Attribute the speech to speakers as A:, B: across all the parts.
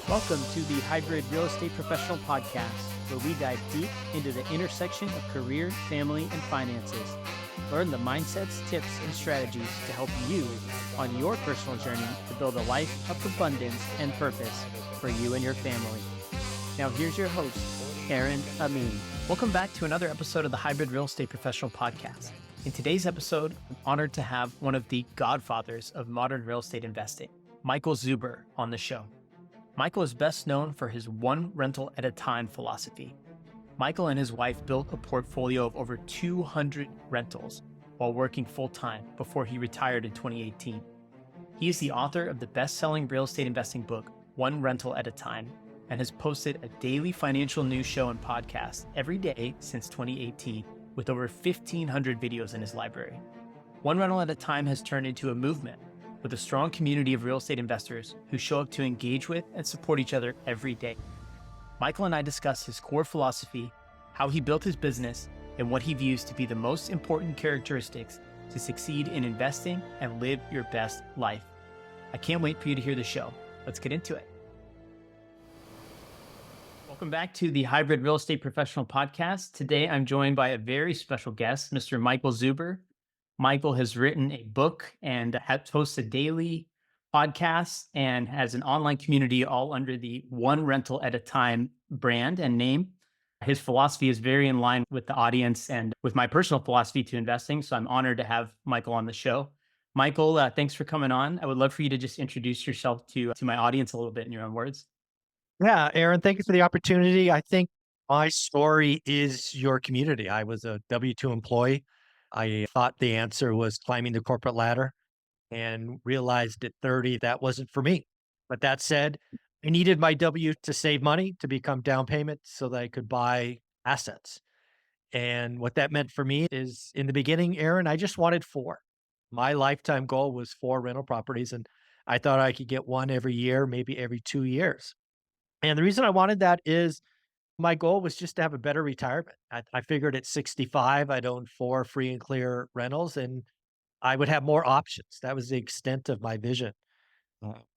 A: Welcome to the Hybrid Real Estate Professional Podcast, where we dive deep into the intersection of career, family, and finances. Learn the mindsets, tips, and strategies to help you on your personal journey to build a life of abundance and purpose for you and your family. Now here's your host, Aaron Amin. Welcome back to another episode of the Hybrid Real Estate Professional Podcast. In today's episode, I'm honored to have one of the godfathers of modern real estate investing, Michael Zuber, on the show. Michael is best known for his one rental at a time philosophy. Michael and his wife built a portfolio of over 200 rentals while working full-time before he retired in 2018. He is the author of the best-selling real estate investing book, One Rental at a Time, and has posted a daily financial news show and podcast every day since 2018 with over 1,500 videos in his library. One Rental at a Time has turned into a movement with a strong community of real estate investors who show up to engage with and support each other every day. Michael and I discuss his core philosophy, how he built his business, and what he views to be the most important characteristics to succeed in investing and live your best life. I can't wait for you to hear the show. Let's get into it. Welcome back to the Hybrid Real Estate Professional Podcast. Today, I'm joined by a very special guest, Mr. Michael Zuber. Michael has written a book and hosts a daily podcast and has an online community all under the One Rental at a Time brand and name. His philosophy is very in line with the audience and with my personal philosophy to investing. So I'm honored to have Michael on the show. Michael, thanks for coming on. I would love for you to just introduce yourself to my audience a little bit in your own words.
B: Yeah, Aaron, thank you for the opportunity. I think my story is your community. I was a W-2 employee. I thought the answer was climbing the corporate ladder and realized at 30 that wasn't for me. But that said, I needed my W to save money to become down payment so that I could buy assets. And what that meant for me is in the beginning, Aaron, I just wanted 4. My lifetime goal was 4 rental properties, and I thought I could get one every year, maybe every 2 years. And the reason I wanted that is my goal was just to have a better retirement. I figured at 65, I'd own 4 free and clear rentals and I would have more options. That was the extent of my vision.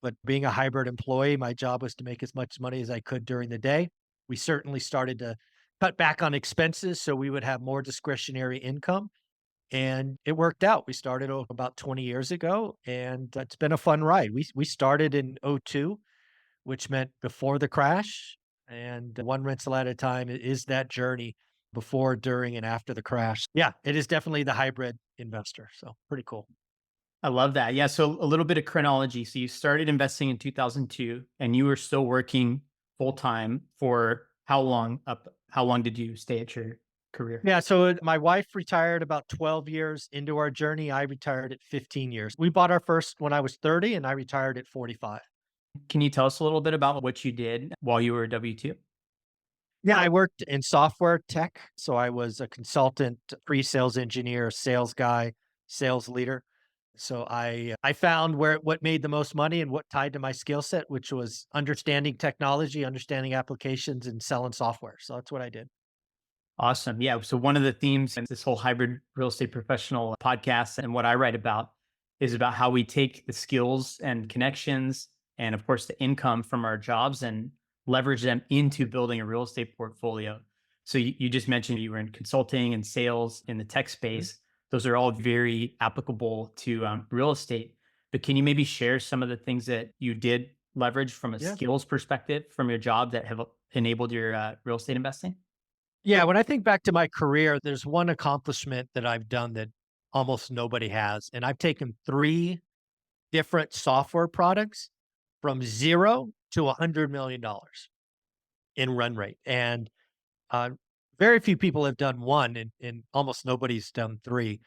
B: But being a hybrid employee, my job was to make as much money as I could during the day. We certainly started to cut back on expenses so we would have more discretionary income. And it worked out. We started about 20 years ago and it's been a fun ride. We started in '02, which meant before the crash. And one rental at a time is that journey before, during, and after the crash. Yeah, it is definitely the hybrid investor. So pretty cool.
A: I love that. Yeah. So a little bit of chronology. So you started investing in 2002 and you were still working full time for how long how long did you stay at your career?
B: Yeah, so my wife retired about 12 years into our journey. I retired at 15 years. We bought our first when I was 30 and I retired at 45.
A: Can you tell us a little bit about what you did while you were W-2?
B: Yeah, I worked in software tech. So I was a consultant, pre-sales engineer, sales guy, sales leader. So I found what made the most money and what tied to my skill set, which was understanding technology, understanding applications, and selling software. So that's what I did.
A: Awesome. Yeah. So one of the themes in this whole hybrid real estate professional podcast and what I write about is about how we take the skills and connections and of course the income from our jobs and leverage them into building a real estate portfolio. So you just mentioned you were in consulting and sales in the tech
B: Mhm.
A: space. Those are all very applicable to real estate. But can you maybe share some of the things that you did leverage from a
B: Yeah.
A: skills perspective from your job that have enabled your real estate investing?
B: Yeah, when I think back to my career, there's one accomplishment that I've done that almost nobody has. And I've taken 3 different software products from 0 to $100 million in run rate. And uh, very few people have done one, and almost nobody's done 3.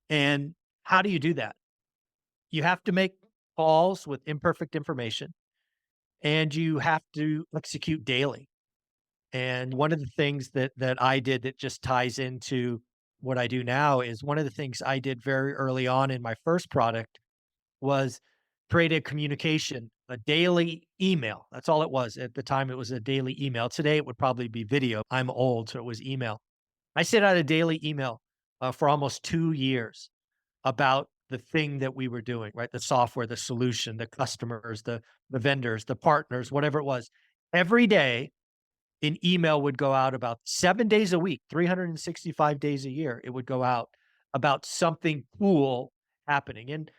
B: And how do you do that? You have to make calls with imperfect information and you have to execute daily. And one of the things that I did that just ties into what I do now is one of the things I did very early on in my first product was create a communication, a daily email. That's all it was. At the time, it was a daily email. Today, it would probably be video. I'm old, so it was email. I sent out a daily email for almost 2 years about the thing that we were doing, right? The software, the solution, the customers, the vendors, the partners, whatever it was. Every day, an email would go out about 7 days a week, 365 days a year. It would go out about something cool happening. And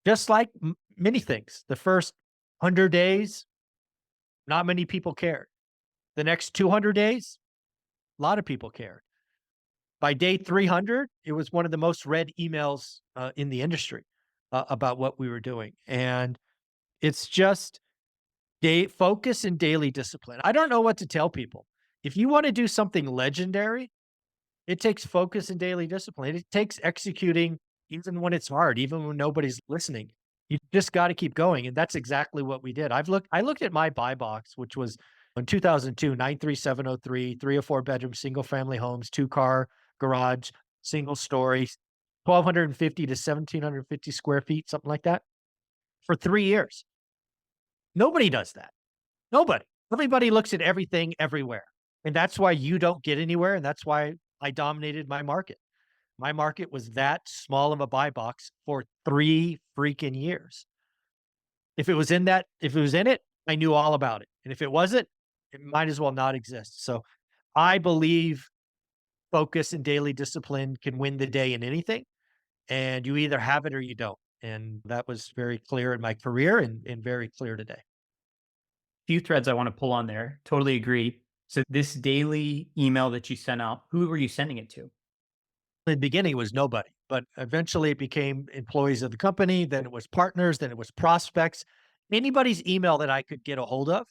B: just like many things, the first 100 days, not many people cared. The next 200 days, a lot of people cared. By day 300, it was one of the most read emails in the industry about what we were doing. And it's just focus and daily discipline. I don't know what to tell people. If you want to do something legendary, it takes focus and daily discipline. It takes executing even when it's hard, even when nobody's listening. You just got to keep going. And that's exactly what we did. I looked at my buy box, which was in 2002, 93703, 3 or 4 bedroom, single family homes, 2 car garage, single story, 1,250 to 1,750 square feet, something like that for 3 years. Nobody does that. Nobody. Everybody looks at everything everywhere. And that's why you don't get anywhere. And that's why I dominated my market. My market was that small of a buy box for 3 freaking years. If it was in it, I knew all about it. And if it wasn't, it might as well not exist. So I believe focus and daily discipline can win the day in anything. And you either have it or you don't. And that was very clear in my career and very clear today.
C: Few threads I want to pull on there. Totally agree. So this daily email that you sent out, who were you sending it to?
B: In the beginning, it was nobody, but eventually it became employees of the company. Then it was partners. Then it was prospects. Anybody's email that I could get a hold of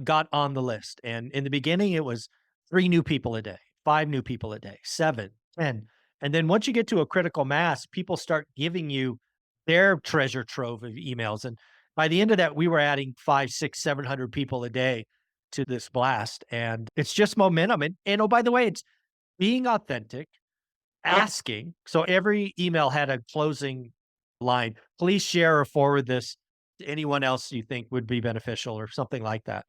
B: got on the list. And in the beginning, it was 3 new people a day, 5 new people a day, 7, 10. And then once you get to a critical mass, people start giving you their treasure trove of emails. And by the end of that, we were adding 5, 6, 700 people a day to this blast. And it's just momentum. And oh, by the way, it's being authentic, asking. So every email had a closing line. Please share or forward this to anyone else you think would be beneficial or something like that.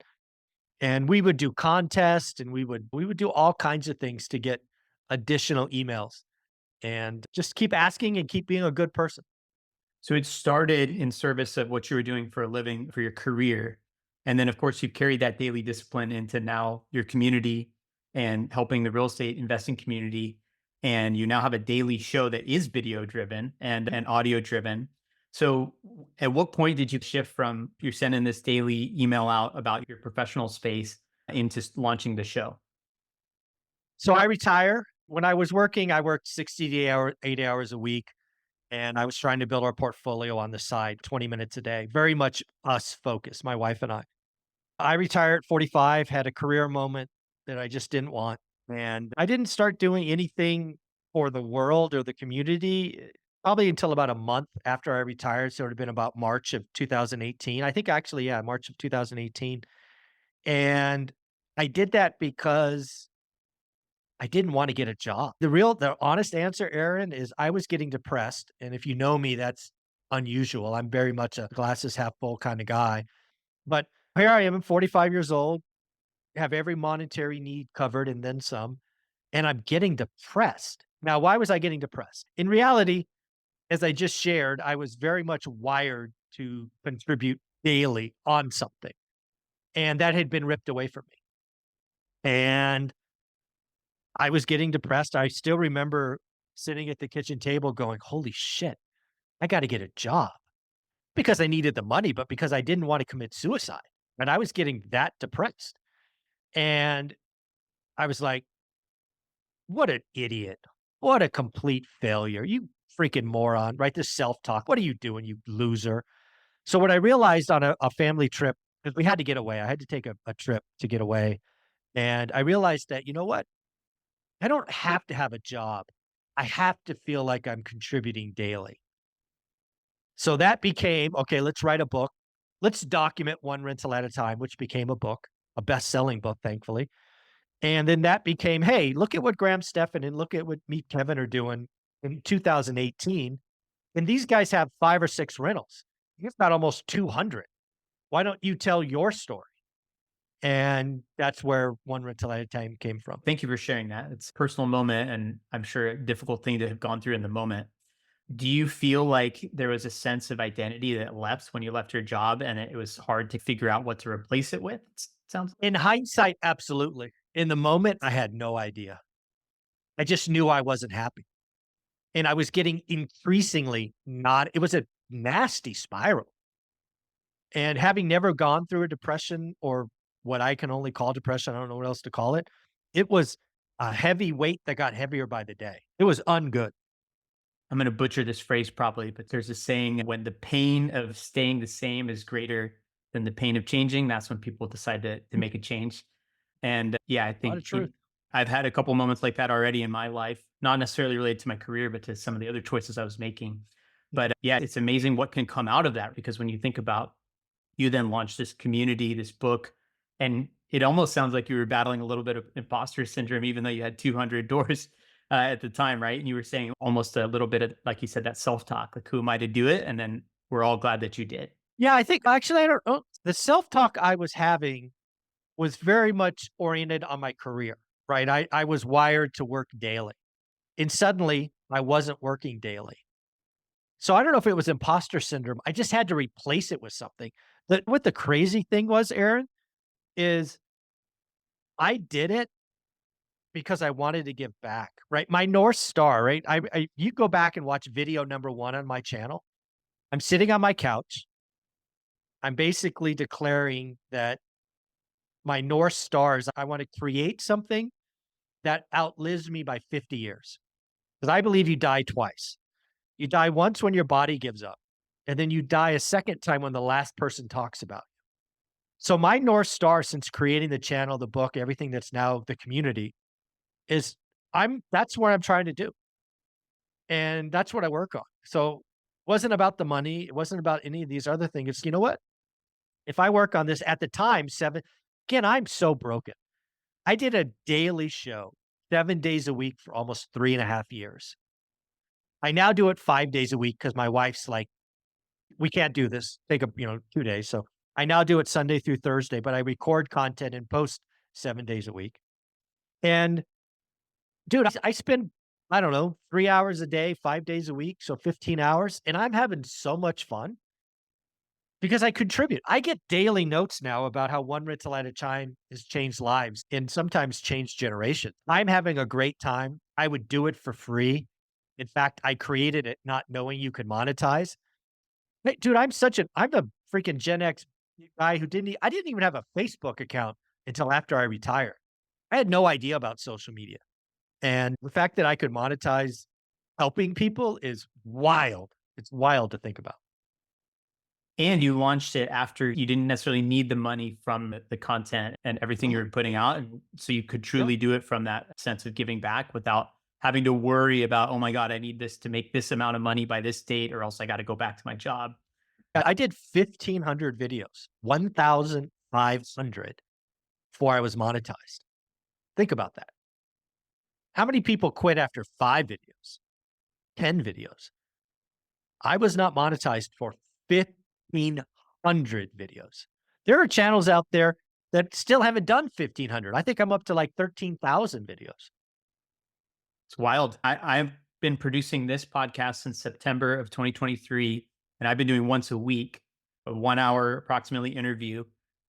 B: And we would do contests and we would do all kinds of things to get additional emails and just keep asking and keep being a good person.
C: So it started in service of what you were doing for a living, for your career. And then, of course, you've carried that daily discipline into now your community and helping the real estate investing community. And you now have a daily show that is video driven and audio driven. So at what point did you shift from you're sending this daily email out about your professional space into launching the show?
B: So I retire. When I was working, I worked 60 to 8 hours a week. And I was trying to build our portfolio on the side, 20 minutes a day, very much us focused, my wife and I. I retired at 45, had a career moment that I just didn't want. And I didn't start doing anything for the world or the community probably until about a month after I retired. So it would have been about March of 2018. I think actually, yeah, March of 2018. And I did that because I didn't wanna get a job. The honest answer, Aaron, is I was getting depressed, and if you know me, that's unusual. I'm very much a glasses half full kinda guy, but here I am, I'm 45 years old, have every monetary need covered and then some, and I'm getting depressed. Now, why was I getting depressed? In reality, as I just shared, I was very much wired to contribute daily on something, and that had been ripped away from me, and I was getting depressed. I still remember sitting at the kitchen table going, "Holy shit, I gotta get a job." Because I needed the money, but because I didn't wanna commit suicide, and I was getting that depressed. And I was like, "What an idiot. What a complete failure. You freaking moron," right? This self-talk. "What are you doing, you loser?" So what I realized on a family trip, because we had to get away, I had to take a trip to get away, and I realized that, you know what? I don't have to have a job. I have to feel like I'm contributing daily. So that became, okay, let's write a book. Let's document one rental at a time, which became a book, a best-selling book, thankfully. And then that became, hey, look at what Graham Stephan and look at what Meet Kevin are doing in 2018. And these guys have 5 or 6 rentals. You've got almost 200. Why don't you tell your story? And that's where one rental at a time came from.
C: Thank you for sharing that. It's a personal moment and I'm sure a difficult thing to have gone through in the moment. Do you feel like there was a sense of identity that left when you left your job and it was hard to figure out what to replace it with? Sounds
B: In hindsight, absolutely. In the moment, I had no idea. I just knew I wasn't happy. And I was getting increasingly not, it was a nasty spiral. And having never gone through a depression or what I can only call depression, I don't know what else to call it. It was a heavy weight that got heavier by the day. It was ungood.
C: I'm going to butcher this phrase probably, but there's a saying when the pain of staying the same is greater than the pain of changing, that's when people decide to make a change. And yeah, I
B: A lot
C: think
B: of truth.
C: I've had a couple moments like that already in my life, not necessarily related to my career, but to some of the other choices I was making. But yeah, it's amazing what can come out of that because when you think about you then launched this community, this book, and it almost sounds like you were battling a little bit of imposter syndrome, even though you had 200 doors at the time, right? And you were saying almost a little bit of, like you said, that self talk, like, who am I to do it? And then we're all glad that you did.
B: Yeah, I think actually, I don't know. The self talk I was having was very much oriented on my career, right? I was wired to work daily. And suddenly I wasn't working daily. So I don't know if it was imposter syndrome. I just had to replace it with something. What the crazy thing was, Aaron, is I did it because I wanted to give back, right? My North Star, right? You go back and watch video number 1 on my channel. I'm sitting on my couch. I'm basically declaring that my North Star is I want to create something that outlives me by 50 years. Because I believe you die twice. You die once when your body gives up, and then you die a second time when the last person talks about you. So my North Star since creating the channel, the book, everything that's now the community is that's what I'm trying to do. And that's what I work on. So it wasn't about the money. It wasn't about any of these other things. It's, you know what? If I work on this at the time, again, I'm so broken. I did a daily show 7 days a week for almost 3.5 years. I now do it 5 days a week because my wife's like, we can't do this. Take 2 days. So I now do it Sunday through Thursday, but I record content and post 7 days a week. And dude, I spend, I don't know, 3 hours a day, 5 days a week. So 15 hours. And I'm having so much fun because I contribute. I get daily notes now about how one rental at a time has changed lives and sometimes changed generations. I'm having a great time. I would do it for free. In fact, I created it not knowing you could monetize. Hey, dude, I'm the freaking Gen X guy who I didn't even have a Facebook account until after I retired. I had no idea about social media. And the fact that I could monetize helping people is wild. It's wild to think about.
C: And you launched it after you didn't necessarily need the money from the content and everything you were putting out. And so you could
B: Yep.
C: truly do it from that sense of giving back without having to worry about, oh my God, I need this to make this amount of money by this date, or else I got to go back to my job.
B: I did 1,500 videos, 1,500 before I was monetized. Think about that. How many people quit after 5 videos, 10 videos? I was not monetized for 1,500 videos. There are channels out there that still haven't done 1,500. I think I'm up to like 13,000 videos.
C: It's wild. I've been producing this podcast since September of 2023, and I've been doing once a week, a 1 hour approximately interview.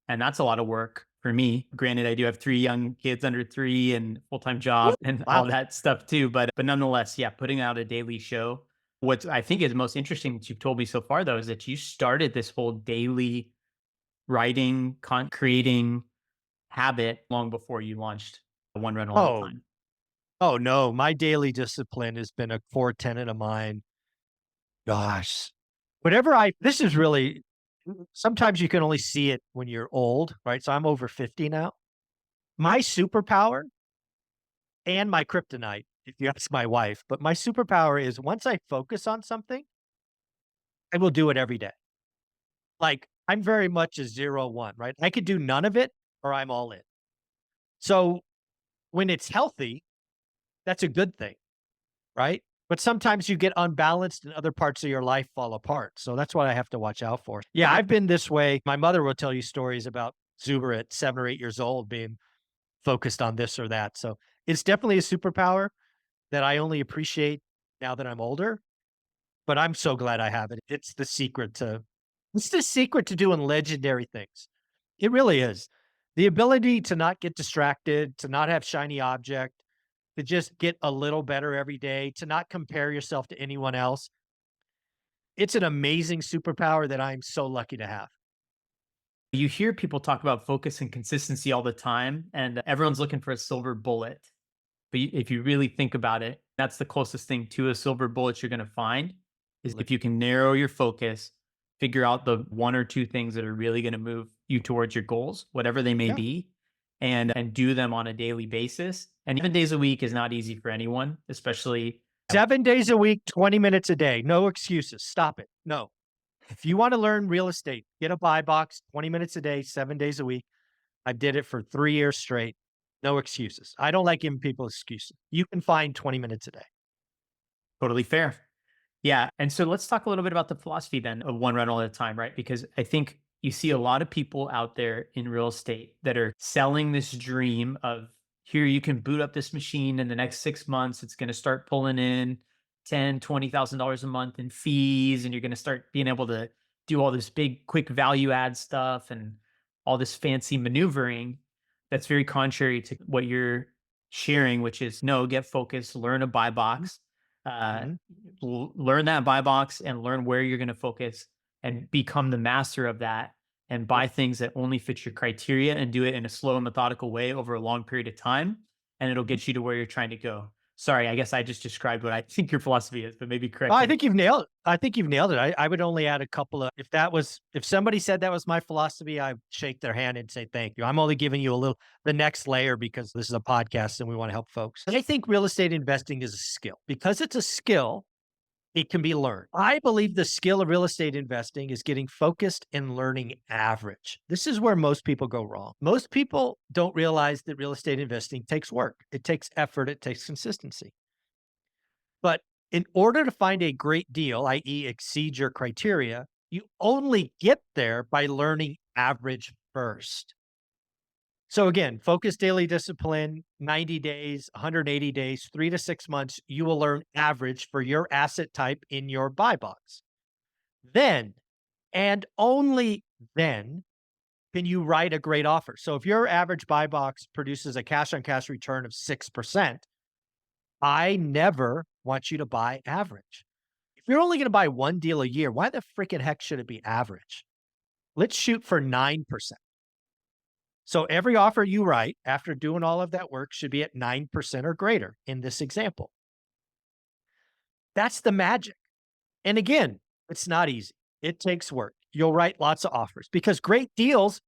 C: And that's a lot of work for me. Granted, I do have 3 young kids under 3 and full-time job and all
B: Wow.
C: that stuff too. But nonetheless, yeah, putting out a daily show. What I think is most interesting that you've told me so far, though, is that you started this whole daily writing, creating habit long before you launched one rental at a
B: Oh,
C: time.
B: oh no. My daily discipline has been a core tenet of mine. Gosh, this is really, sometimes you can only see it when you're old, right? So I'm over 50 now. My superpower and my kryptonite, if you ask my wife, but my superpower is once I focus on something, I will do it every day. Like I'm very much a 0-1, right? I could do none of it or I'm all in. So when it's healthy, that's a good thing, right? But sometimes you get unbalanced and other parts of your life fall apart. So that's what I have to watch out for. Yeah, I've been this way. My mother will tell you stories about Zuber at 7 or 8 years old being focused on this or that. So it's definitely a superpower that I only appreciate now that I'm older. but I'm so glad I have it. It's the secret to doing legendary things. It really is. The ability to not get distracted, to not have shiny object, to just get a little better every day, to not compare yourself to anyone else. It's an amazing superpower that I'm so lucky to have.
C: You hear people talk about focus and consistency all the time, and everyone's looking for a silver bullet. But if you really think about it, that's the closest thing to a silver bullet you're going to find is if you can narrow your focus, figure out the one or two things that are really going to move you towards your goals, whatever they may
B: Yeah.
C: be, and do them on a daily basis. And 7 days a week is not easy for anyone, especially
B: 7 days a week, 20 minutes a day. No excuses. Stop it. No. If you want to learn real estate, get a buy box, 20 minutes a day, 7 days a week. I did it for 3 years straight. No excuses. I don't like giving people excuses. You can find 20 minutes a day.
C: totally fair. Yeah. And so let's talk a little bit about the philosophy then of one rental at a time, right? Because I think you see a lot of people out there in real estate that are selling this dream of here, you can boot up this machine in the next 6 months. It's going to start pulling in $10,000, $20,000 a month in fees. And you're going to start being able to do all this big, quick value add stuff and all this fancy maneuvering. That's very contrary to what you're sharing, which is no, get focused, learn a buy box, uh,
B: Mhm.
C: learn that buy box and learn where you're going to focus and become the master of that and
B: Yep.
C: buy things that only fit your criteria and do it in a slow and methodical way over a long period of time. And it'll get you to where you're trying to go. Sorry, I guess I just described what I think your philosophy is, but maybe
B: Oh,
C: correct
B: I
C: me.
B: think you've nailed it. I think you've nailed it. I would only add a couple of if somebody said that was my philosophy, I'd shake their hand and say thank you. I'm only giving you the next layer because this is a podcast and we want to help folks. I think real estate investing is a skill. Because it's a skill, it can be learned. I believe the skill of real estate investing is getting focused and learning average. This is where most people go wrong. Most people don't realize that real estate investing takes work. It takes effort, it takes consistency. But in order to find a great deal, i.e., exceed your criteria, you only get there by learning average first. So again, focus daily discipline, 90 days, 180 days, 3 to 6 months, you will learn average for your asset type in your buy box. Then, and only then, can you write a great offer. So if your average buy box produces a cash on cash return of 6%, I never want you to buy average. If you're only going to buy one deal a year, why the freaking heck should it be average? Let's shoot for 9%. So every offer you write after doing all of that work should be at 9% or greater in this example. That's the magic. And again, it's not easy. It takes work. You'll write lots of offers because great deals,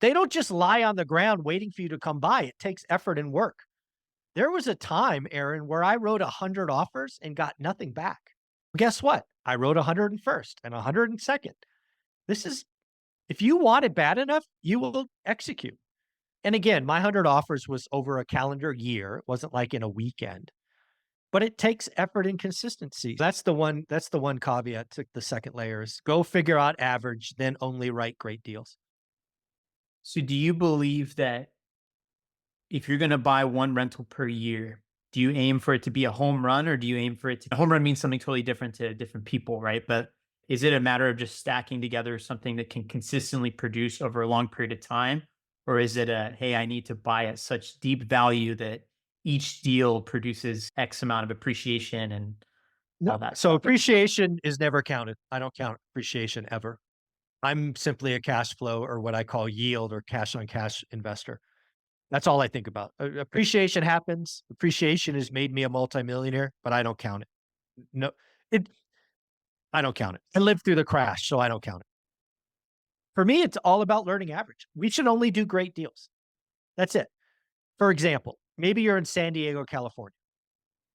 B: they don't just lie on the ground waiting for you to come by. It takes effort and work. There was a time, Aaron, where I wrote 100 offers and got nothing back. Guess what? I wrote 101st and 102nd. This is, if you want it bad enough, you will execute. And again, my 100 offers was over a calendar year. It wasn't like in a weekend, but it takes effort and consistency. That's the one caveat to the second layer is go figure out average, then only write great deals.
C: So, do you believe that if you're going to buy one rental per year, do you aim for it to be a home run or do you aim for it to a home run means something totally different to different people, right? But is it a matter of just stacking together something that can consistently produce over a long period of time? Or is it a, hey, I need to buy at such deep value that each deal produces X amount of appreciation and
B: No.
C: all that
B: So
C: stuff?
B: appreciation is never counted. I don't count appreciation ever. I'm simply a cash flow or what I call yield or cash on cash investor. That's all I think about. Appreciation happens. Appreciation has made me a multimillionaire, but I don't count it. No, it. I don't count it. I lived through the crash, so I don't count it. For me, it's all about learning average. We should only do great deals. That's it. For example, maybe you're in San Diego, California,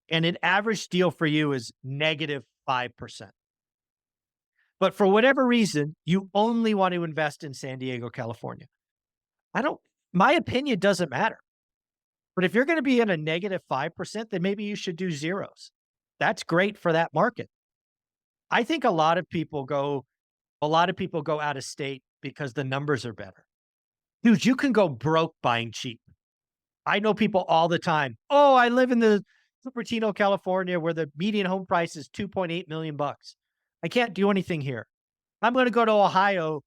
B: and an average deal for you is negative 5%. But for whatever reason, you only want to invest in San Diego, California. I don't, my opinion doesn't matter. But if you're going to be in a negative 5%, then maybe you should do zeros. That's great for that market. I think a lot of people go out of state because the numbers are better. Dude, you can go broke buying cheap. I know people all the time. Oh, I live in the Cupertino, California, where the median home price is 2.8 million bucks. I can't do anything here. I'm going to go to Ohio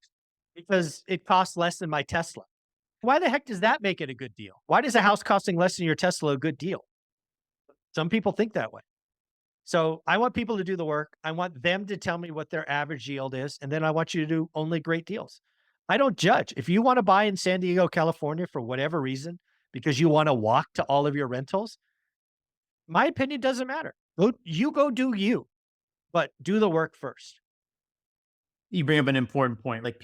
B: because it costs less than my Tesla. Why the heck does that make it a good deal? Why does a house costing less than your Tesla a good deal? Some people think that way. So I want people to do the work. I want them to tell me what their average yield is. And then I want you to do only great deals. I don't judge. If you want to buy in San Diego, California for whatever reason, because you want to walk to all of your rentals, my opinion doesn't matter. Go do you, but do the work first.
C: You bring up an important point. Like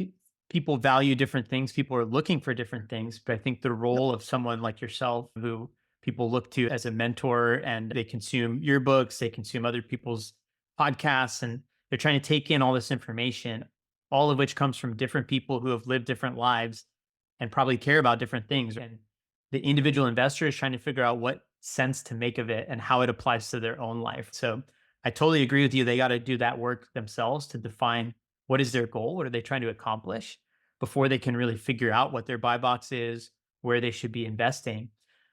C: people value different things. People are looking for different things. But I think the
B: Yep.
C: role of someone like yourself, who people look to as a mentor, and they consume your books, they consume other people's podcasts, and they're trying to take in all this information, all of which comes from different people who have lived different lives and probably care about different things. And the individual investor is trying to figure out what sense to make of it and how it applies to their own life. So I totally agree with you. They got to do that work themselves to define what is their goal, what are they trying to accomplish before they can really figure out what their buy box is, where they should be investing.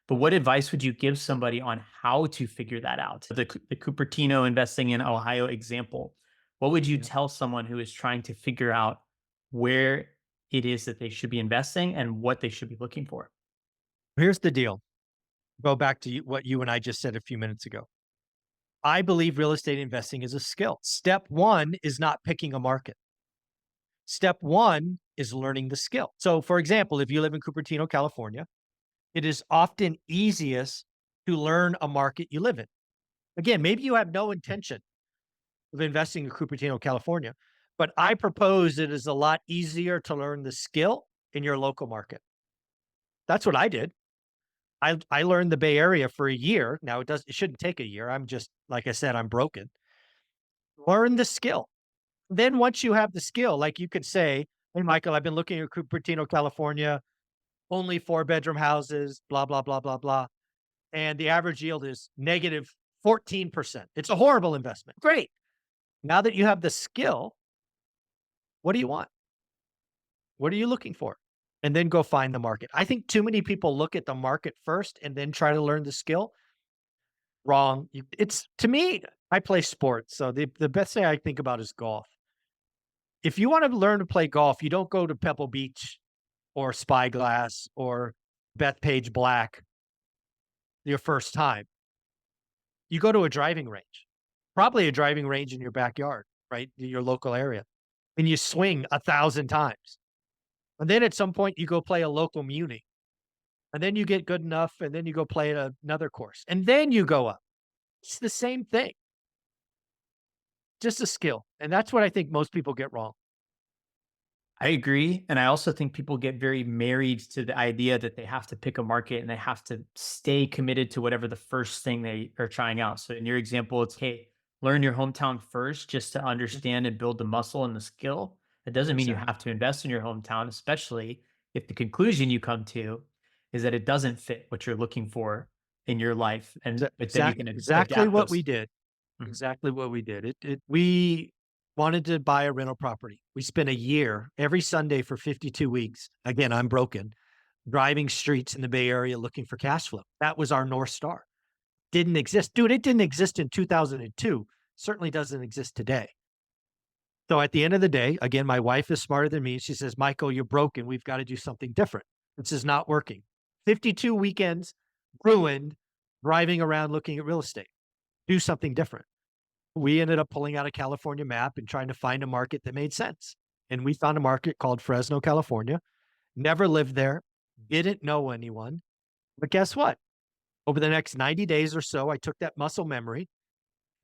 C: But what advice would you give somebody on how to figure that out? The Cupertino investing in Ohio example, what would you
B: Yeah.
C: tell someone who is trying to figure out where it is that they should be investing and what they should be looking for?
B: Here's the deal. Go back to what you and I just said a few minutes ago. I believe real estate investing is a skill. Step one is not picking a market. Step one is learning the skill. So, for example, if you live in Cupertino, California, it is often easiest to learn a market you live in. Again, maybe you have no intention of investing in Cupertino, California, but I propose it is a lot easier to learn the skill in your local market. That's what I did. I learned the Bay Area for a year. Now it shouldn't take a year. I'm just, like I said, I'm broken. Learn the skill. Then once you have the skill, like you could say, "Hey, Michael, I've been looking at Cupertino, California, only 4-bedroom houses, blah, blah, blah, blah, blah. And the average yield is negative 14%. It's a horrible investment." Great. Now that you have the skill, what do you want? What are you looking for? And then go find the market. I think too many people look at the market first and then try to learn the skill. Wrong. It's to me, I play sports. So the best thing I think about is golf. If you want to learn to play golf, you don't go to Pebble Beach or Spyglass or Bethpage Black your first time. You go to a driving range, probably a driving range in your backyard, right? In your local area. And you swing 1,000 times. And then at some point you go play a local muni. And then you get good enough and then you go play at another course. And then you go up. It's the same thing. Just a skill. And that's what I think most people get wrong.
C: I agree. And I also think people get very married to the idea that they have to pick a market and they have to stay committed to whatever the first thing they are trying out. So in your example, it's, hey, learn your hometown first just to understand and build the muscle and the skill. It doesn't mean you
B: Exactly.
C: have to invest in your hometown, especially if the conclusion you come to is that it doesn't fit what you're looking for in your life. And but then you can
B: Exactly
C: adapt
B: what
C: those.
B: we did.
C: Mhm.
B: Exactly what we did. We wanted to buy a rental property. We spent a year every Sunday for 52 weeks. Again, I'm broken, driving streets in the Bay Area looking for cash flow. That was our North Star. Didn't exist. Dude, it didn't exist in 2002. Certainly doesn't exist today. So at the end of the day, again, my wife is smarter than me. She says, "Michael, you're broken. We've got to do something different. This is not working." 52 weekends ruined driving around looking at real estate. Do something different. We ended up pulling out a California map and trying to find a market that made sense. And we found a market called Fresno, California. Never lived there, didn't know anyone. But guess what? Over the next 90 days or so, I took that muscle memory,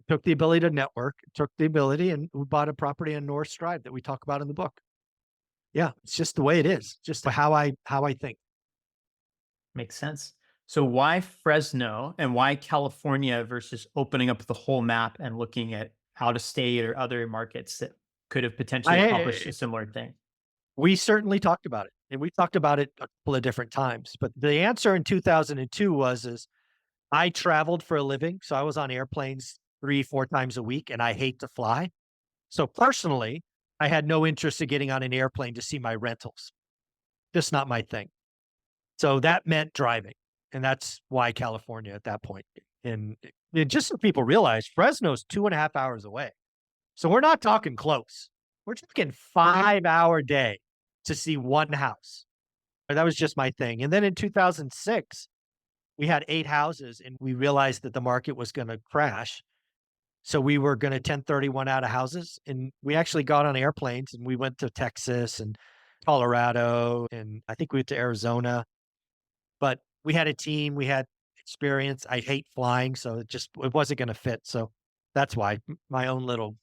B: took the ability to network, took the ability, and we bought a property on North Drive that we talk about in the book. Yeah, it's just the way it is, just how I think.
C: Makes sense. So why Fresno and why California versus opening up the whole map and looking at out of state or other markets that could have potentially accomplished a
B: I
C: similar thing?
B: We certainly talked about it, and we talked about it a couple of different times. But the answer in 2002 is I traveled for a living, so I was on airplanes 3, 4 times a week, and I hate to fly. So personally, I had no interest in getting on an airplane to see my rentals. Just not my thing. So that meant driving, and that's why California at that point. And just so people realize, Fresno's 2.5 hours away. So we're not talking close. We're talking 5 hour day to see one house. That was just my thing. And then in 2006, we had 8 houses and we realized that the market was going to crash. So we were going to 1031 out of houses, and we actually got on airplanes and we went to Texas and Colorado, and I think we went to Arizona. But we had a team, we had experience. I hate flying, so it wasn't going to fit. So that's why my own little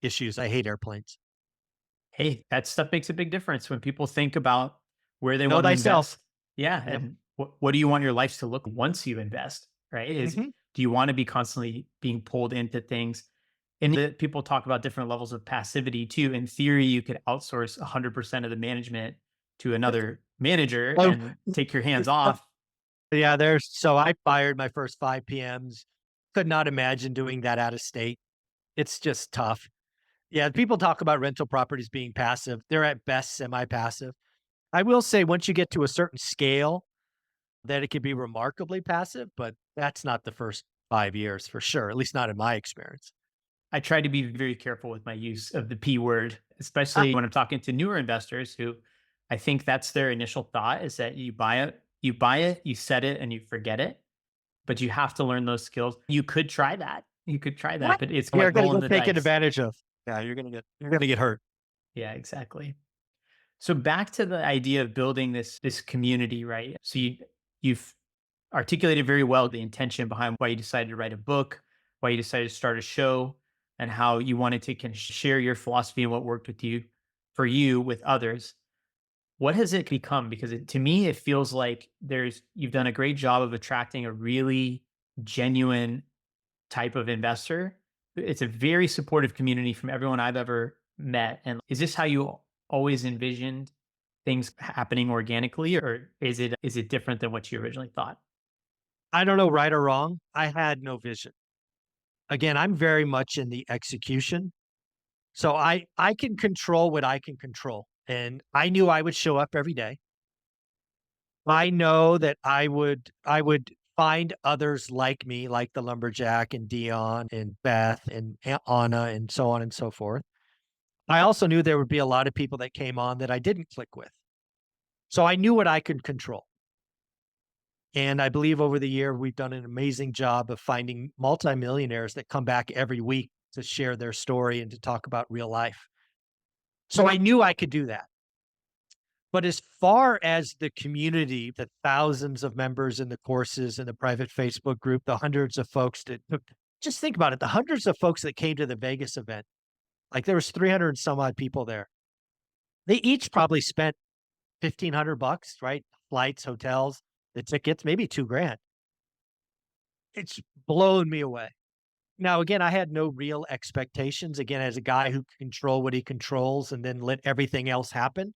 B: issues. I hate airplanes.
C: Hey, that stuff makes a big difference when people think about where they
B: Know
C: want to
B: thyself.
C: invest. Yeah.
B: Yep.
C: And what do you want your life to look once you invest? Right.
B: Mhm.
C: Do you want to be constantly being pulled into things? And people talk about different levels of passivity too. In theory, you could outsource 100% of the management to another manager
B: Oh,
C: and take your hands
B: it's tough.
C: off.
B: Yeah, so I fired my first 5 PMs. Could not imagine doing that out of state. It's just tough. Yeah, people talk about rental properties being passive. They're at best semi-passive. I will say once you get to a certain scale, that it can be remarkably passive, but that's not the first 5 years for sure, at least not in my experience.
C: I try to be very careful with my use of the P word, especially when I'm talking to newer investors who I think that's their initial thought is that you set it and you forget it, but you have to learn those skills. You could try that. You could try that,
B: What?
C: but it's
B: You're
C: like
B: gonna
C: rolling
B: get
C: the
B: taken
C: dice.
B: advantage of. Yeah, you're gonna get hurt.
C: Yeah, exactly. So back to the idea of building this community, right? So you've articulated very well the intention behind why you decided to write a book, why you decided to start a show, and how you wanted to share your philosophy and what worked with you for you with others. What has it become? Because to me, it feels like you've done a great job of attracting a really genuine type of investor. It's a very supportive community from everyone I've ever met. And is this how you always envisioned things happening organically, or is it different than what you originally thought?
B: I don't know right or wrong. I had no vision. Again, I'm very much in the execution. So I can control what I can control. And I knew I would show up every day. I know that I would find others like me, like the lumberjack and Dion and Beth and Anna and so on and so forth. I also knew there would be a lot of people that came on that I didn't click with. So I knew what I could control. And I believe over the year, we've done an amazing job of finding multimillionaires that come back every week to share their story and to talk about real life. So I knew I could do that. But as far as the community, the thousands of members in the courses in the private Facebook group, the hundreds of folks that took, just think about it, the hundreds of folks that came to the Vegas event, like there was 300 and some odd people there. They each probably spent 1,500 bucks, right? Flights, hotels, the tickets, maybe 2 grand. It's blown me away. Now, again, I had no real expectations. Again, as a guy who can control what he controls and then let everything else happen,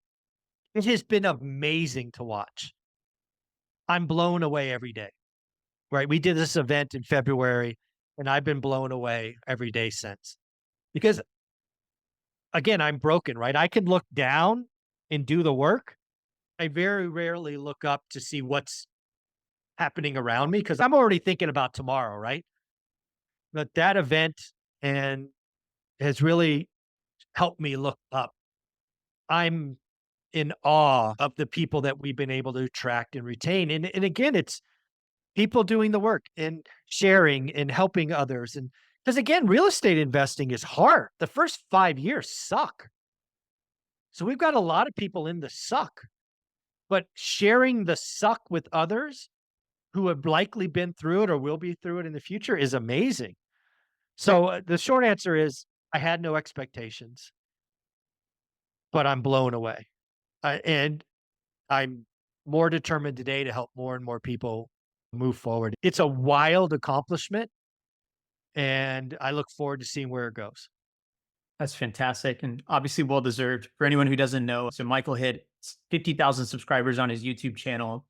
B: it has been amazing to watch. I'm blown away every day, right? We did this event in February, and I've been blown away every day since. Because again, I'm broken, right? I can look down and do the work. I very rarely look up to see what's happening around me because I'm already thinking about tomorrow, right? But that event and has really helped me look up. I'm in awe of the people that we've been able to attract and retain. And again, it's people doing the work and sharing and helping others. And because again, real estate investing is hard. The first 5 years suck. So we've got a lot of people in the suck, but sharing the suck with others who have likely been through it or will be through it in the future is amazing. So the short answer is I had no expectations, but I'm blown away. And I'm more determined today to help more and more people move forward. It's a wild accomplishment, and I look forward to seeing where it goes.
C: That's fantastic and obviously well deserved. For anyone who doesn't know, so Michael hit 50,000 subscribers on his YouTube channel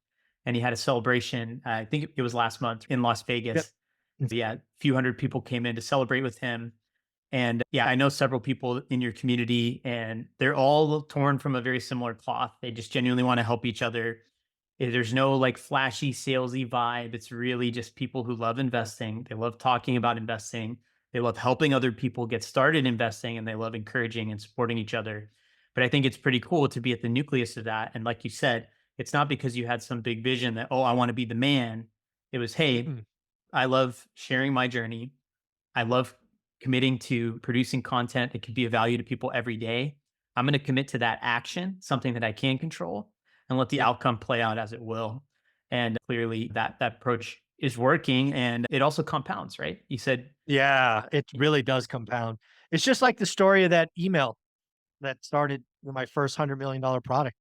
C: and he had a celebration. I think it was last month in Las
B: Yep.
C: Vegas. Yeah, a few hundred people came in to celebrate with him. And yeah, I know several people in your community and they're all torn from a very similar cloth. They just genuinely want to help each other. There's no like flashy salesy vibe. It's really just people who love investing. They love talking about investing. They love helping other people get started investing, and they love encouraging and supporting each other. But I think it's pretty cool to be at the nucleus of that. And like you said, it's not because you had some big vision that, oh, I want to be the man. It was, hey,
B: Mm-mm.
C: I love sharing my journey. I love committing to producing content that can be of value to people every day. I'm going to commit to that action, something that I can control, and let the
B: Yep.
C: outcome play out as it will. And clearly that approach is working, and it also compounds, right? You said,
B: Yeah, it really does compound. It's just like the story of that email that started with my first $100 million product.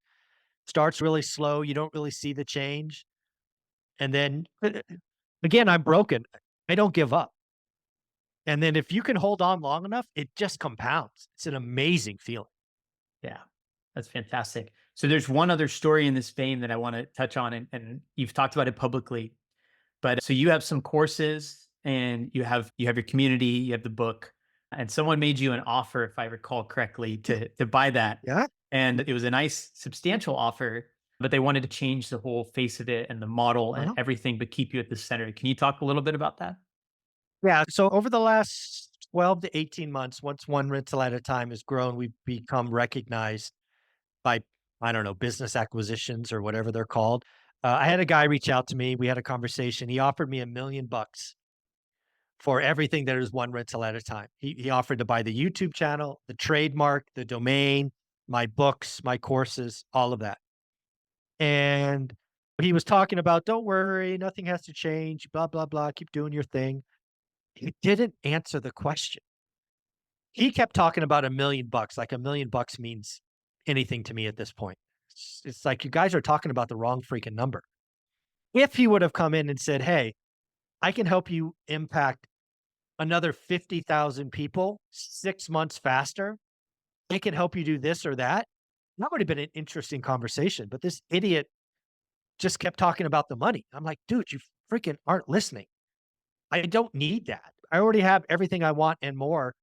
B: Starts really slow. You don't really see the change. And then again, I'm broken. I don't give up. And then if you can hold on long enough, it just compounds. It's an amazing feeling.
C: yeah, that's fantastic. So there's one other story in this vein that I want to touch on, and you've talked about it publicly. But so you have some courses, and you have your community, you have the book, and someone made you an offer, if I recall correctly, to buy that.
B: Yeah.
C: And it was a nice substantial offer, but they wanted to change the whole face of it and the model and
B: Uh-huh.
C: everything, but keep you at the center. Can you talk a little bit about that?
B: Yeah. So over the last 12 to 18 months, once one rental at a time has grown, we've become recognized by, I don't know, business acquisitions or whatever they're called. I had a guy reach out to me. We had a conversation. He offered me $1 million for everything that is one rental at a time. He offered to buy the YouTube channel, the trademark, the domain, my books, my courses, all of that. And he was talking about, don't worry, nothing has to change, blah, blah, blah. Keep doing your thing. He didn't answer the question. He kept talking about $1 million, like $1 million means anything to me at this point. It's like you guys are talking about the wrong freaking number. If he would have come in and said, hey, I can help you impact another 50,000 people 6 months faster, I can help you do this or that. That would have been an interesting conversation. But this idiot just kept talking about the money. I'm like, dude, you freaking aren't listening. I don't need that. I already have everything I want and more.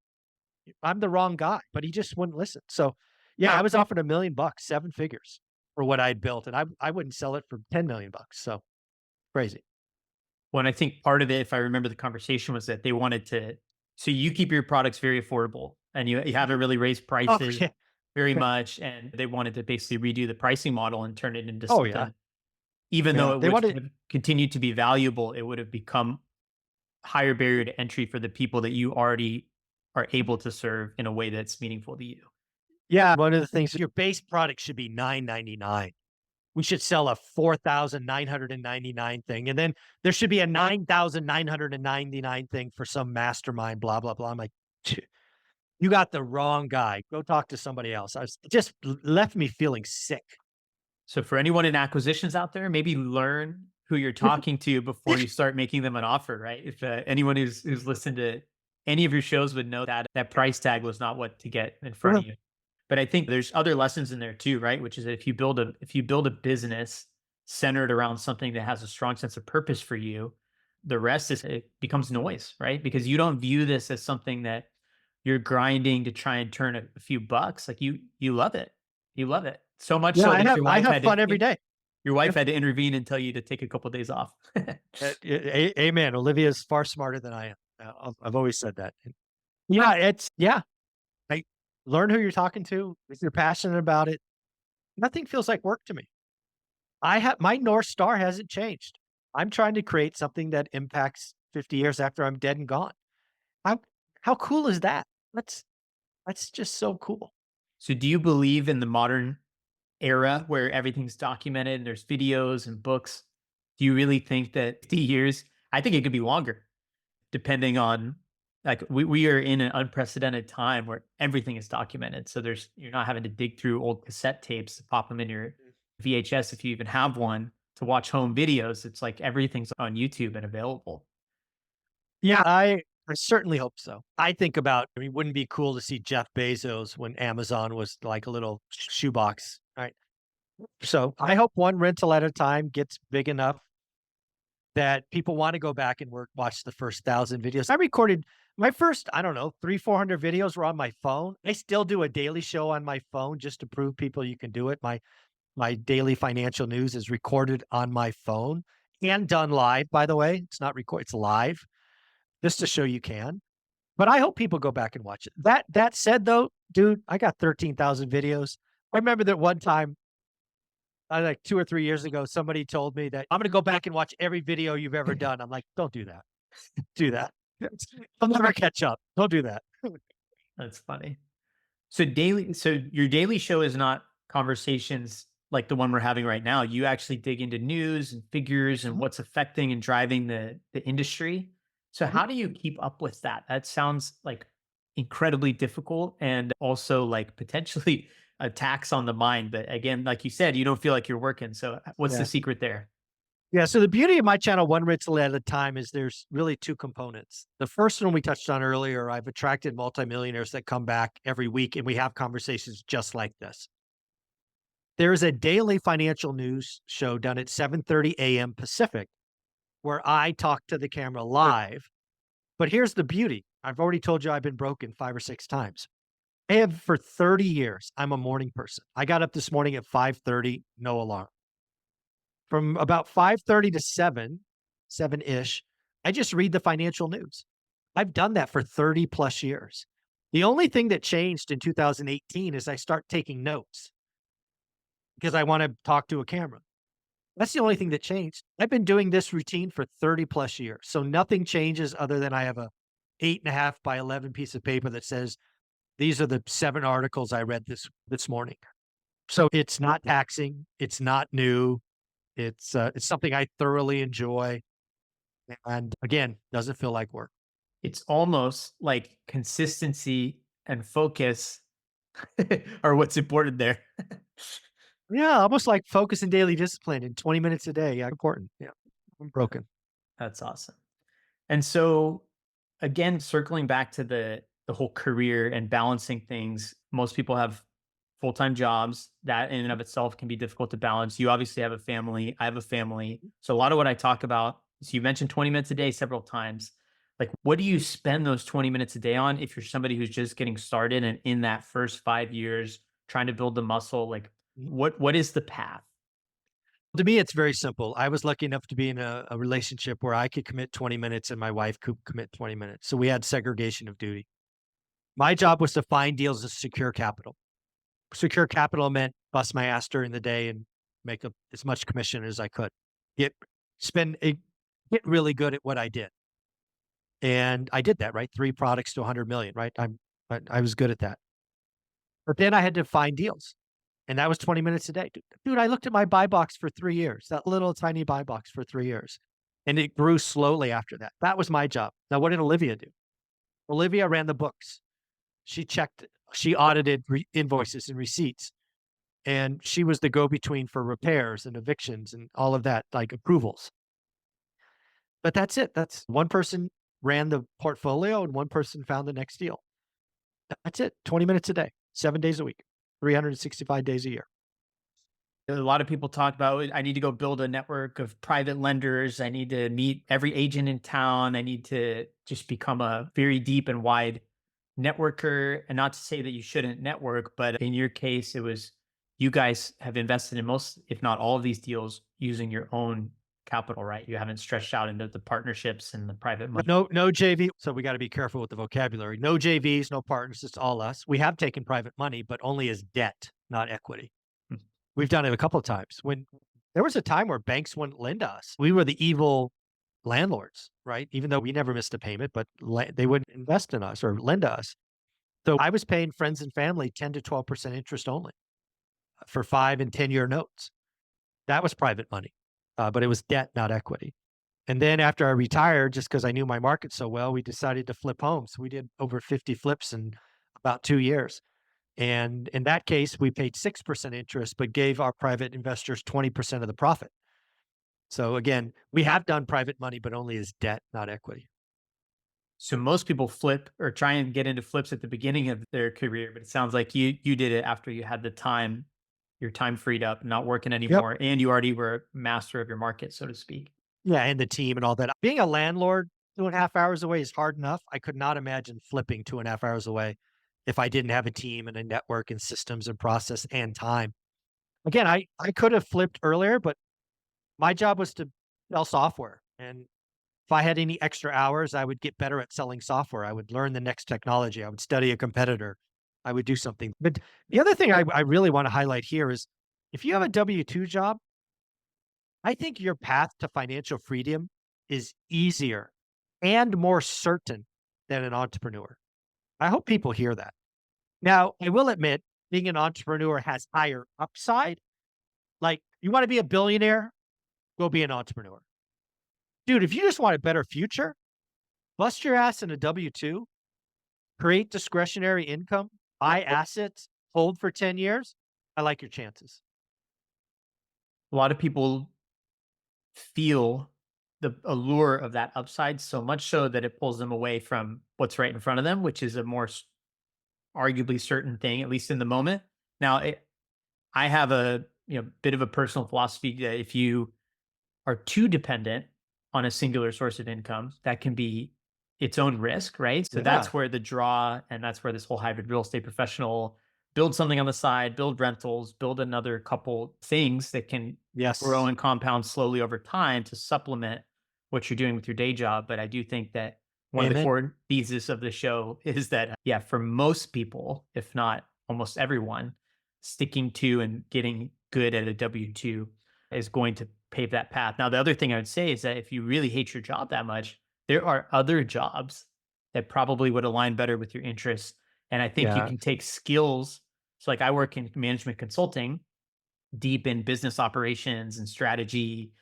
B: I'm the wrong guy, but he just wouldn't listen. So yeah, I was offered $1 million, 7 figures for what I'd built, and I wouldn't sell it for 10 million bucks. So crazy.
C: When I think part of it, if I remember the conversation, was that they wanted to, so you keep your products very affordable, and you haven't really raised
B: Oh
C: prices
B: yeah.
C: very much. And they wanted to basically redo the pricing model and turn it into
B: Oh yeah.
C: something, even though
B: Yeah.
C: it
B: They
C: would
B: wanted.
C: have continued to be valuable, it would have become higher barrier to entry for the people that you already are able to serve in a way that's meaningful to you.
B: Yeah. One of the things, your base product should be $9.99. We should sell a 4,999 thing. And then there should be a 9,999 thing for some mastermind, blah, blah, blah. I'm like, you got the wrong guy. Go talk to somebody else. It just left me feeling sick.
C: So for anyone in acquisitions out there, maybe learn who you're talking to before you start making them an offer, right? If anyone who's listened to any of your shows would know that that price tag was not what to get in front
B: Uh-huh.
C: of you. But I think there's other lessons in there too, right? Which is that if you build a business centered around something that has a strong sense of purpose for you, the rest is it becomes noise, right? Because you don't view this as something that you're grinding to try and turn a few bucks. Like you love it. You love it. So much
B: Yeah,
C: so that your
B: I
C: wife
B: have
C: had to
B: fun every day.
C: your wife had to intervene and tell you to take a couple days off.
B: Amen. Olivia's far smarter than I am. I've always said that. Yeah, it's yeah. Like learn who you're talking to. If you're passionate about it, nothing feels like work to me. I have my North Star hasn't changed. I'm trying to create something that impacts 50 years after I'm dead and gone. How how cool is that? That's just so cool.
C: So do you believe in the modern era where everything's documented and there's videos and books? Do you really think that 50 years, I think it could be longer, depending on, like, we are in an unprecedented time where everything is documented. So you're not having to dig through old cassette tapes to pop them in your VHS, if you even have one, to watch home videos. It's like everything's on YouTube and available.
B: Yeah, I certainly hope so. I think about, I mean, wouldn't it be cool to see Jeff Bezos when Amazon was like a little shoebox, right? So I hope one rental at a time gets big enough that people want to go back and watch the first 1,000 videos. I recorded my first, I don't know, 400 videos were on my phone. I still do a daily show on my phone just to prove people you can do it. My daily financial news is recorded on my phone and done live, by the way. It's not record, it's live, just to show you can. But I hope people go back and watch it. That said though, dude, I got 13,000 videos. I remember that one time, like 2 or 3 years ago, somebody told me that I'm gonna go back and watch every video you've ever done. I'm like, don't do that. Do that. I'll never catch up. Don't do that.
C: That's funny. So your daily show is not conversations like the one we're having right now. You actually dig into news and figures and
B: Mhm,
C: what's affecting and driving the industry. So
B: mhm.
C: how do you keep up with that? That sounds like incredibly difficult and also like potentially a tax on the mind. But again, like you said, you don't feel like you're working. So what's the
B: Yeah.
C: secret there?
B: Yeah, so the beauty of my channel, One Ritzel at a time, is there's really two components. The first one we touched on earlier, I've attracted multimillionaires that come back every week and we have conversations just like this. There is a daily financial news show done at 7:30 a.m. Pacific where I talk to the camera live. But here's the beauty. I've already told you I've been broken 5 or 6 times. I have for 30 years. I'm a morning person. I got up this morning at 5:30, no alarm. From about 5:30 to 7-ish, I just read the financial news. I've done that for 30 plus years. The only thing that changed in 2018 is I start taking notes because I want to talk to a camera. That's the only thing that changed. I've been doing this routine for 30 plus years. So nothing changes other than I have a 8.5 by 11 piece of paper that says, these are the 7 articles I read this morning. So it's not taxing. It's not new. It's something I thoroughly enjoy. And again, doesn't feel like work.
C: It's almost like consistency and focus are what's important there.
B: Yeah, almost like focus and daily discipline in 20 minutes a day. Yeah, important. Yeah, I'm broken.
C: That's awesome. And so again, circling back to the whole career and balancing things, most people have full-time jobs that in and of itself can be difficult to balance. You obviously have a family, I have a family. So a lot of what I talk about, so you mentioned 20 minutes a day several times. Like what do you spend those 20 minutes a day on if you're somebody who's just getting started and in that first 5 years trying to build the muscle, like
B: Mhm.
C: what is the path?
B: To me, it's very simple. I was lucky enough to be in a relationship where I could commit 20 minutes and my wife could commit 20 minutes. So we had segregation of duty. My job was to find deals to secure capital. Secure capital meant bust my ass during the day and make as much commission as I could. Get spend a get really good at what I did. And I did that, right? 3 products to 100 million, right? I was good at that. But then I had to find deals. And that was 20 minutes a day. Dude, I looked at my buy box for 3 years, that little tiny buy box for 3 years. And it grew slowly after that. That was my job. Now, what did Olivia do? Olivia ran the books. She audited invoices and receipts. And she was the go-between for repairs and evictions and all of that, like approvals. But that's it. That's one person ran the portfolio and one person found the next deal. That's it. 20 minutes a day, 7 days a week, 365 days a year.
C: A lot of people talk about, I need to go build a network of private lenders. I need to meet every agent in town. I need to just become a very deep and wide networker. And not to say that you shouldn't network, but in your case, it was you guys have invested in most, if not all of these deals using your own capital, right? You haven't stretched out into the partnerships and the private money.
B: No JV. So we got to be careful with the vocabulary. No JVs, no partners. It's all us. We have taken private money, but only as debt, not equity.
C: Hmm.
B: We've done it a couple of times. When there was a time where banks wouldn't lend to us, we were the evil landlords, right? Even though we never missed a payment, but they wouldn't invest in us or lend to us. So I was paying friends and family 10 to 12% interest only for 5 and 10 year notes. That was private money, but it was debt, not equity. And then after I retired, just because I knew my market so well, we decided to flip homes. We did over 50 flips in about 2 years. And in that case, we paid 6% interest, but gave our private investors 20% of the profit. So again, we have done private money, but only as debt, not equity.
C: So most people flip or try and get into flips at the beginning of their career, but it sounds like you did it after you had the time, your time freed up, not working
B: Yep.
C: anymore, and you already were a master of your market, so to speak.
B: Yeah. And the team and all that. Being a landlord 2.5 hours away is hard enough. I could not imagine flipping 2.5 hours away if I didn't have a team and a network and systems and process and time. again, I could have flipped earlier, but my job was to sell software. And if I had any extra hours, I would get better at selling software. I would learn the next technology. I would study a competitor. I would do something. But the other thing I really want to highlight here is if you have a W-2 job, I think your path to financial freedom is easier and more certain than an entrepreneur. I hope people hear that. Now, I will admit, being an entrepreneur has higher upside. Like, you want to be a billionaire? Go be an entrepreneur. Dude, if you just want a better future, bust your ass in a W-2, create discretionary income, buy assets, hold for 10 years. I like your chances.
C: A lot of people feel the allure of that upside so much so that it pulls them away from what's right in front of them, which is a more arguably certain thing, at least in the moment. Now, I have a bit of a personal philosophy that if you are too dependent on a singular source of income, that can be its own risk, right? So
B: Yeah.
C: that's where the draw, and that's where this whole hybrid real estate professional build something on the side, build rentals, build another couple things that can grow
B: Yes.
C: and compound slowly over time to supplement what you're doing with your day job. But I do think that one of the
B: Amen.
C: core thesis of the show is that, yeah, for most people, if not almost everyone, sticking to and getting good at a W 2 is going to pave that path. Now, the other thing I would say is that if you really hate your job that much, there are other jobs that probably would align better with your interests. And I think you
B: Yeah.
C: can take skills. So, like I work in management consulting, deep in business operations and strategy,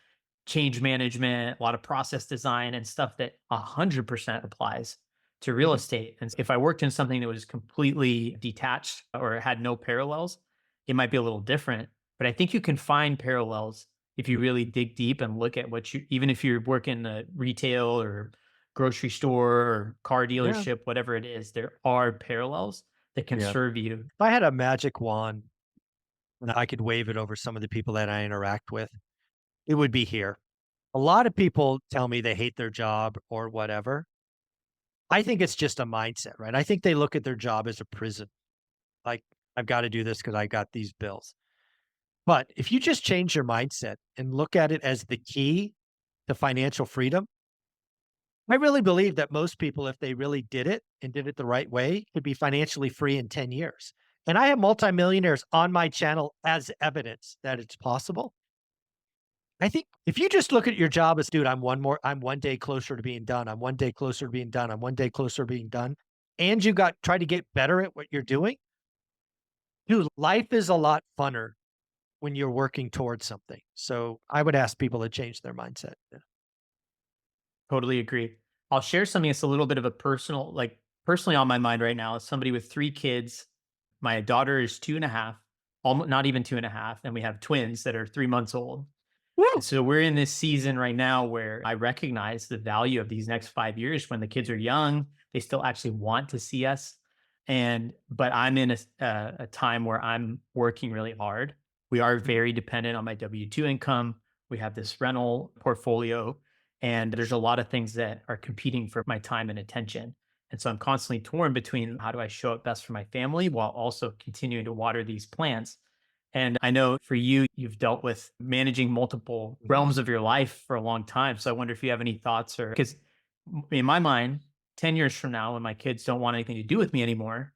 C: change management, a lot of process design and stuff that 100% applies to real
B: Mhm.
C: estate. And if I worked in something that was completely detached or had no parallels, it might be a little different. But I think you can find parallels if you really dig deep and look at what you, even if you're working a retail or grocery store or car
B: Yeah.
C: dealership, whatever it is, there are parallels that can
B: Yeah.
C: serve you.
B: If I had a magic wand and I could wave it over some of the people that I interact with, it would be here. A lot of people tell me they hate their job or whatever. I think it's just a mindset, right? I think they look at their job as a prison. Like, I've got to do this because I got these bills. But if you just change your mindset and look at it as the key to financial freedom, I really believe that most people, if they really did it and did it the right way, could be financially free in 10 years. And I have multimillionaires on my channel as evidence that it's possible. I think if you just look at your job as, dude, I'm 1 day closer to being done. I'm 1 day closer to being done. I'm 1 day closer to being done. And you got try to get better at what you're doing. Dude, life is a lot funner when you're working towards something. So I would ask people to change their mindset. Yeah.
C: Totally agree. I'll share something that's a little bit of a personal, like personally on my mind right now. As somebody with three kids, my daughter is 2.5, almost not even 2.5, and we have twins that are 3 months old. And
B: Woo!
C: so we're in this season right now where I recognize the value of these next 5 years when the kids are young. They still actually want to see us. But I'm in a time where I'm working really hard. We are very dependent on my W 2 income. We have this rental portfolio, and there's a lot of things that are competing for my time and attention. And so I'm constantly torn between how do I show up best for my family while also continuing to water these plants. And I know for you, you've dealt with managing multiple realms of your life for a long time. So I wonder if you have any thoughts or because in my mind, 10 years from now, when my kids don't want anything to do with me anymore,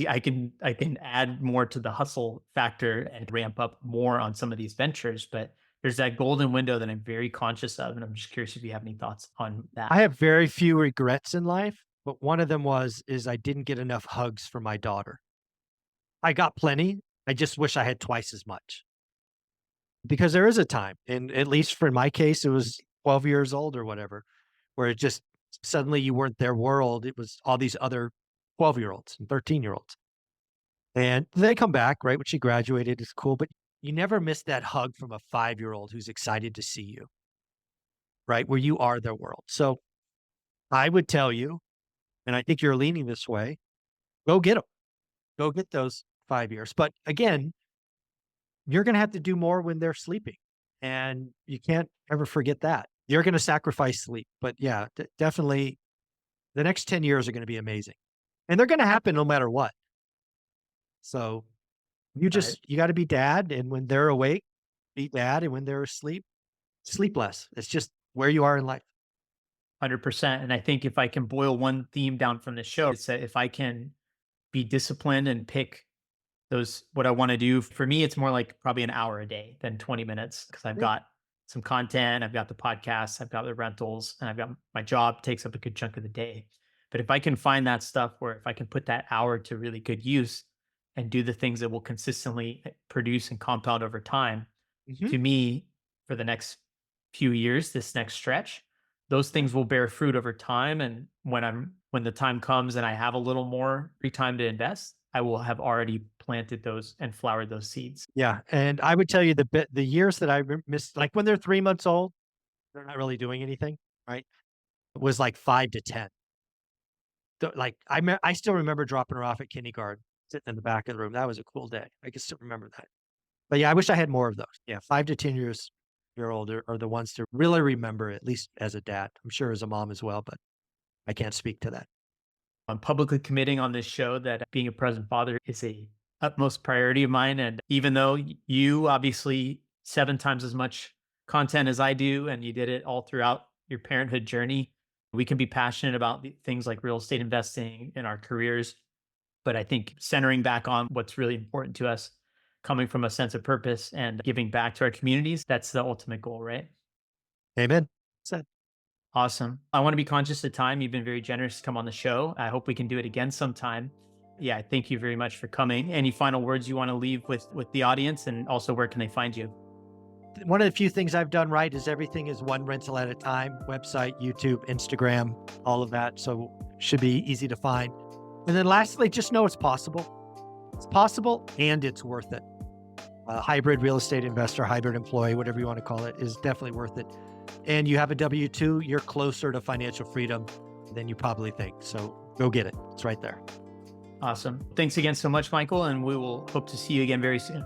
C: I can add more to the hustle factor and ramp up more on some of these ventures. But there's that golden window that I'm very conscious of. And I'm just curious if you have any thoughts on that.
B: I have very few regrets in life, but one of them is I didn't get enough hugs for my daughter. I got plenty. I just wish I had twice as much. Because there is a time, and at least for my case, it was 12 years old or whatever, where it just suddenly you weren't their world. It was all these other 12-year-olds and 13-year-olds. And they come back, right? When she graduated, it's cool, but you never miss that hug from a 5-year-old who's excited to see you, right? Where you are their world. So I would tell you, and I think you're leaning this way, go get them. Go get those 5 years. But again, you're going to have to do more when they're sleeping. And you can't ever forget that. You're going to sacrifice sleep. But yeah, definitely the next 10 years are going to be amazing. And they're going to happen no matter what. So
C: Right.
B: You got to be dad. And when they're awake, be dad. And when they're asleep, sleep less. It's just where you are in life.
C: 100%. And I think if I can boil one theme down from the show, it's that if I can be disciplined and pick those what I want to do. For me, it's more like probably an hour a day than 20 minutes because I've
B: Yeah.
C: got some content, I've got the podcasts, I've got the rentals, and I've got my job takes up a good chunk of the day. But if I can find that stuff where if I can put that hour to really good use and do the things that will consistently produce and compound over time,
B: Mhm.
C: to me, for the next few years, this next stretch, those
B: Yeah.
C: things will bear fruit over time. And when the time comes and I have a little more free time to invest, I will have already planted those and flowered those seeds.
B: Yeah. And I would tell you the years that missed, like when they're 3 months old, they're not really doing anything, right? It was like 5 to 10. Like I still remember dropping her off at kindergarten, sitting in the back of the room. That was a cool day. I can still remember that. But yeah, I wish I had more of those. Yeah, 5 to 10 year old are the ones to really remember, at least as a dad. I'm sure as a mom as well, but I can't speak to that.
C: I'm publicly committing on this show that being a present father is a utmost priority of mine. And even though you obviously 7 times as much content as I do, and you did it all throughout your parenthood journey, we can be passionate about things like real estate investing in our careers. But I think centering back on what's really important to us, coming from a sense of purpose and giving back to our communities, that's the ultimate goal, right?
B: Amen. Said.
C: Awesome. I want to be conscious of time. You've been very generous to come on the show. I hope we can do it again sometime. Yeah, thank you very much for coming. Any final words you want to leave with the audience, and also where can they find you?
B: One of the few things I've done right is everything is one rental at a time. Website, YouTube, Instagram, all of that. So should be easy to find. And then lastly, just know it's possible. It's possible and it's worth it. A hybrid real estate investor, hybrid employee, whatever you want to call it, is definitely worth it. And you have a W-2, you're closer to financial freedom than you probably think. So go get it. It's right there.
C: Awesome. Thanks again so much, Michael, and we will hope to see you again very soon.